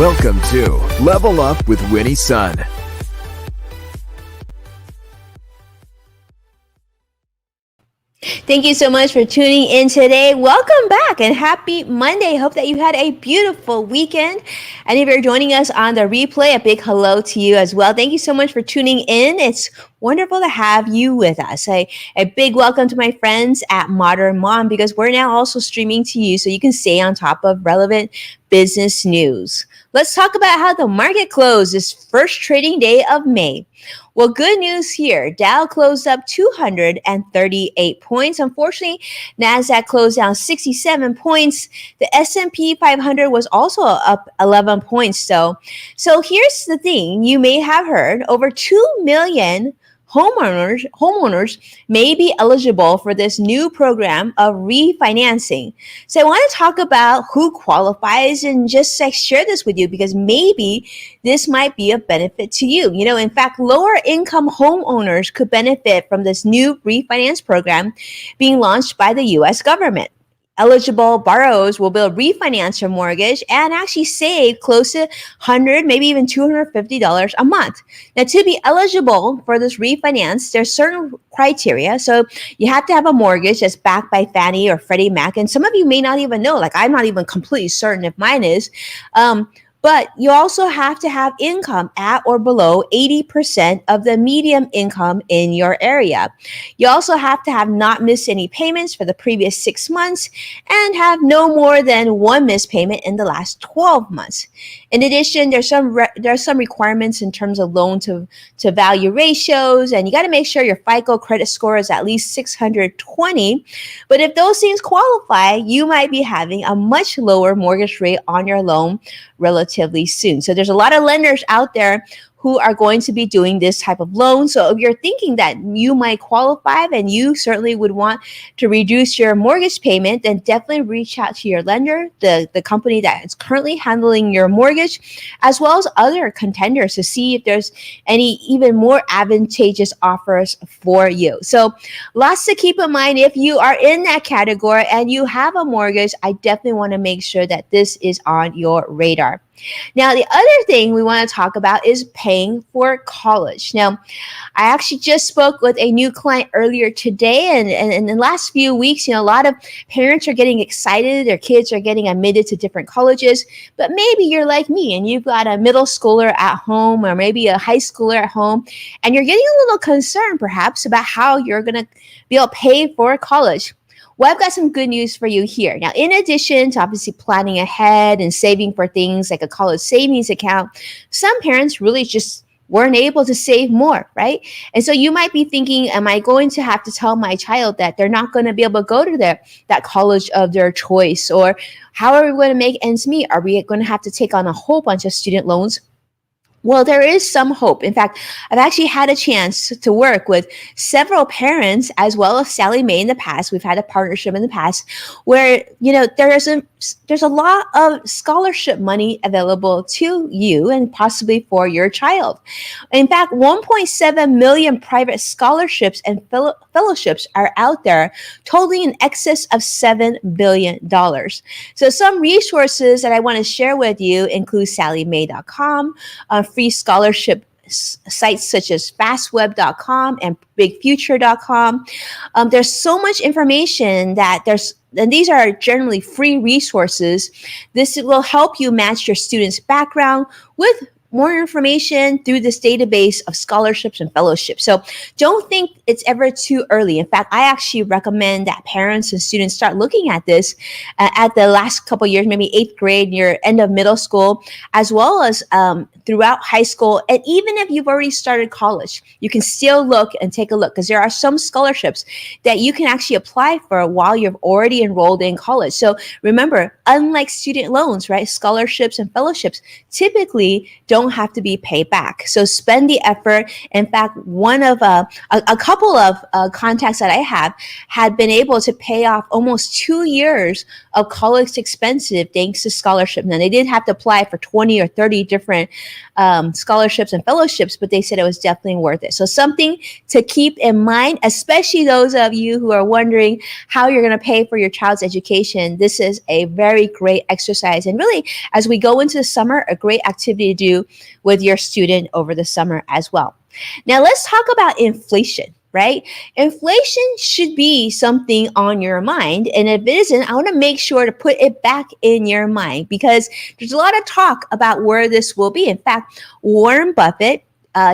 Welcome to Level Up with Winnie Sun. Thank you so much for tuning in today. Welcome back and happy Monday. Hope that you had a beautiful weekend. And if you're joining us on the replay, a big hello to you as well. Thank you so much for tuning in. It's wonderful to have you with us. A big welcome to my friends at Modern Mom, because we're now also streaming to you so you can stay on top of relevant business news. Let's talk about how the market closed this first trading day of May. Well, good news here. Dow closed up 238 points. Unfortunately, NASDAQ closed down 67 points. The S&P 500 was also up 11 points, though. So here's the thing. You may have heard over 2 million homeowners may be eligible for this new program of refinancing. So I want to talk about who qualifies and just share this with you, because maybe this might be a benefit to you. In fact, lower income homeowners could benefit from this new refinance program being launched by the U.S. government. Eligible borrowers will be able to refinance their mortgage and actually save close to $100, maybe even $250 a month. Now, to be eligible for this refinance, there's certain criteria. So you have to have a mortgage that's backed by Fannie or Freddie Mac. And some of you may not even know, like I'm not even completely certain if mine is. But you also have to have income at or below 80% of the median income in your area. You also have to have not missed any payments for the previous 6 months and have no more than one missed payment in the last 12 months. In addition, there's some requirements in terms of loan to value ratios, and you got to make sure your FICO credit score is at least 620. But if those things qualify, you might be having a much lower mortgage rate on your loan relatively soon. So there's a lot of lenders out there who are going to be doing this type of loan. So if you're thinking that you might qualify and you certainly would want to reduce your mortgage payment, then definitely reach out to your lender, the company that is currently handling your mortgage, as well as other contenders to see if there's any even more advantageous offers for you. So lots to keep in mind. If you are in that category and you have a mortgage, I definitely want to make sure that this is on your radar. Now, the other thing we want to talk about is paying for college. Now, I actually just spoke with a new client earlier today, and in the last few weeks, a lot of parents are getting excited. Their kids are getting admitted to different colleges, but maybe you're like me and you've got a middle schooler at home or maybe a high schooler at home, and you're getting a little concerned perhaps about how you're going to be able to pay for college. Well, I've got some good news for you here. Now, in addition to obviously planning ahead and saving for things like a college savings account, some parents really just weren't able to save more, right? And so you might be thinking, am I going to have to tell my child that they're not going to be able to go to that college of their choice? Or how are we going to make ends meet? Are we going to have to take on a whole bunch of student loans? Well, there is some hope. In fact, I've actually had a chance to work with several parents as well as Sally Mae in the past. We've had a partnership in the past where, there's a lot of scholarship money available to you and possibly for your child. In fact, 1.7 million private scholarships and fellowships are out there, totaling in excess of $7 billion. So some resources that I want to share with you include SallyMae.com, free scholarship sites such as fastweb.com and bigfuture.com. There's so much information and these are generally free resources. This will help you match your student's background with more information through this database of scholarships and fellowships. So don't think it's ever too early. In fact, I actually recommend that parents and students start looking at this at the last couple of years, maybe 8th grade, near end of middle school, as well as throughout high school. And even if you've already started college, you can still look and take a look, because there are some scholarships that you can actually apply for while you're already enrolled in college. So remember, unlike student loans, right, scholarships and fellowships typically don't have to be paid back. So spend the effort. In fact, one of a couple of contacts that I have had been able to pay off almost 2 years of college expenses thanks to scholarship. Now, they didn't have to apply for 20 or 30 different scholarships and fellowships, but they said it was definitely worth it. So something to keep in mind, especially those of you who are wondering how you're going to pay for your child's education. This is a very great exercise. And really, as we go into the summer, a great activity to do with your student over the summer as well. Now, let's talk about inflation. Right? Inflation should be something on your mind. And if it isn't, I want to make sure to put it back in your mind because there's a lot of talk about where this will be. In fact, Warren Buffett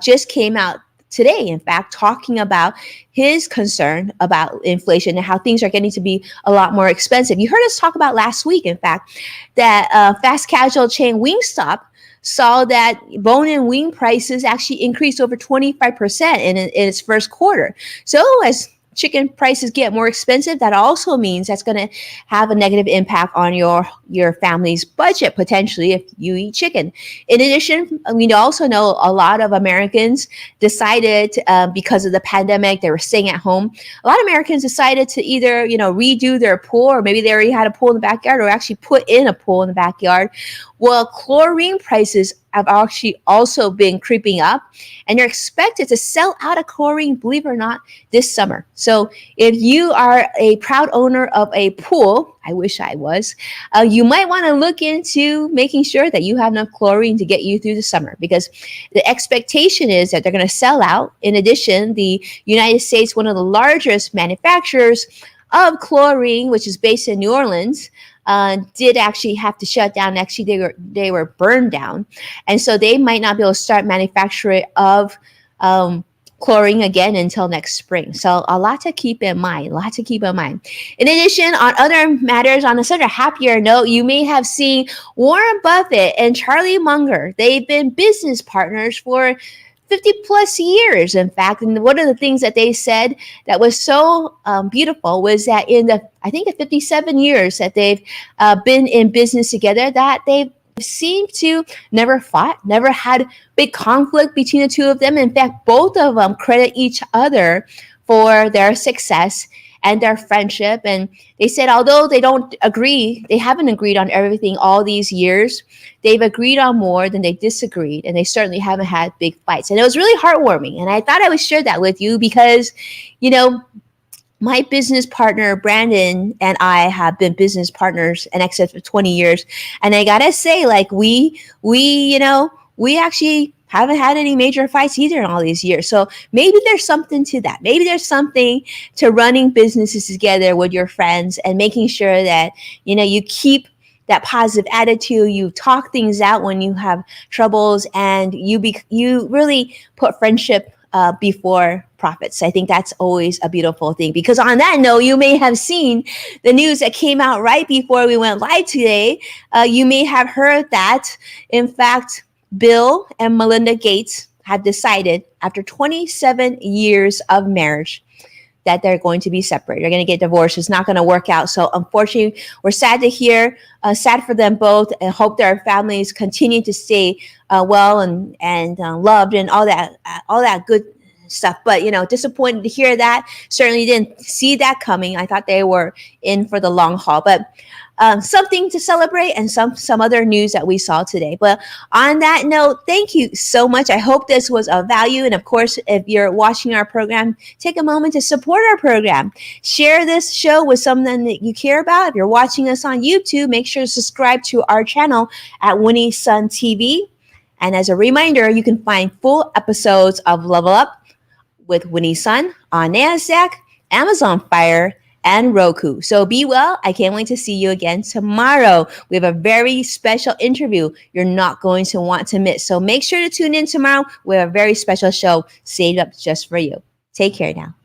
just came out today, in fact, talking about his concern about inflation and how things are getting to be a lot more expensive. You heard us talk about last week, in fact, that fast casual chain Wingstop saw that bone and wing prices actually increased over 25% in its first quarter. So as chicken prices get more expensive, that also means that's going to have a negative impact on your family's budget, potentially, if you eat chicken. In addition, we also know a lot of Americans decided, because of the pandemic, they were staying at home. A lot of Americans decided to either, redo their pool, or maybe they already had a pool in the backyard, or actually put in a pool in the backyard. Well, chlorine prices have actually also been creeping up, and they're expected to sell out of chlorine, believe it or not, this summer. So if you are a proud owner of a pool, I wish I was, you might want to look into making sure that you have enough chlorine to get you through the summer, because the expectation is that they're going to sell out. In addition, the United States, one of the largest manufacturers of chlorine, which is based in New Orleans, did actually have to shut down. Actually, they were burned down, and so they might not be able to start manufacturing of chlorine again until next spring. So a lot to keep in mind. In addition, on other matters, on a sort of happier note, you may have seen Warren Buffett and Charlie Munger. They've been business partners for 50 plus years, in fact. And one of the things that they said that was so beautiful was that in the 57 years that they've been in business together, that they've seemed to never fought, never had big conflict between the two of them. In fact, both of them credit each other for their success and their friendship. And they said, although they haven't agreed on everything all these years, they've agreed on more than they disagreed, and they certainly haven't had big fights. And it was really heartwarming. And I thought I would share that with you because, my business partner, Brandon, and I have been business partners in excess of 20 years. And I gotta say, we actually haven't had any major fights either in all these years. So maybe there's something to that. Maybe there's something to running businesses together with your friends and making sure that, you keep that positive attitude, you talk things out when you have troubles, and you really put friendship before profits. I think that's always a beautiful thing, because on that note, you may have seen the news that came out right before we went live today. You may have heard that, in fact, Bill and Melinda Gates have decided, after 27 years of marriage, that they're going to be separated. They're going to get divorced. It's not going to work out. So unfortunately, we're sad to hear, sad for them both, and hope their families continue to stay well and loved and all that good stuff. But, disappointed to hear that. Certainly didn't see that coming. I thought they were in for the long haul. But something to celebrate, and some other news that we saw today. But on that note, thank you so much. I hope this was of value. And of course, if you're watching our program, take a moment to support our program. Share this show with someone that you care about. If you're watching us on YouTube, make sure to subscribe to our channel at Winnie Sun TV. And as a reminder, you can find full episodes of Level Up with Winnie Sun on NASDAQ, Amazon Fire, and Roku. So be well. I can't wait to see you again tomorrow. We have a very special interview you're not going to want to miss. So make sure to tune in tomorrow. We have a very special show saved up just for you. Take care now.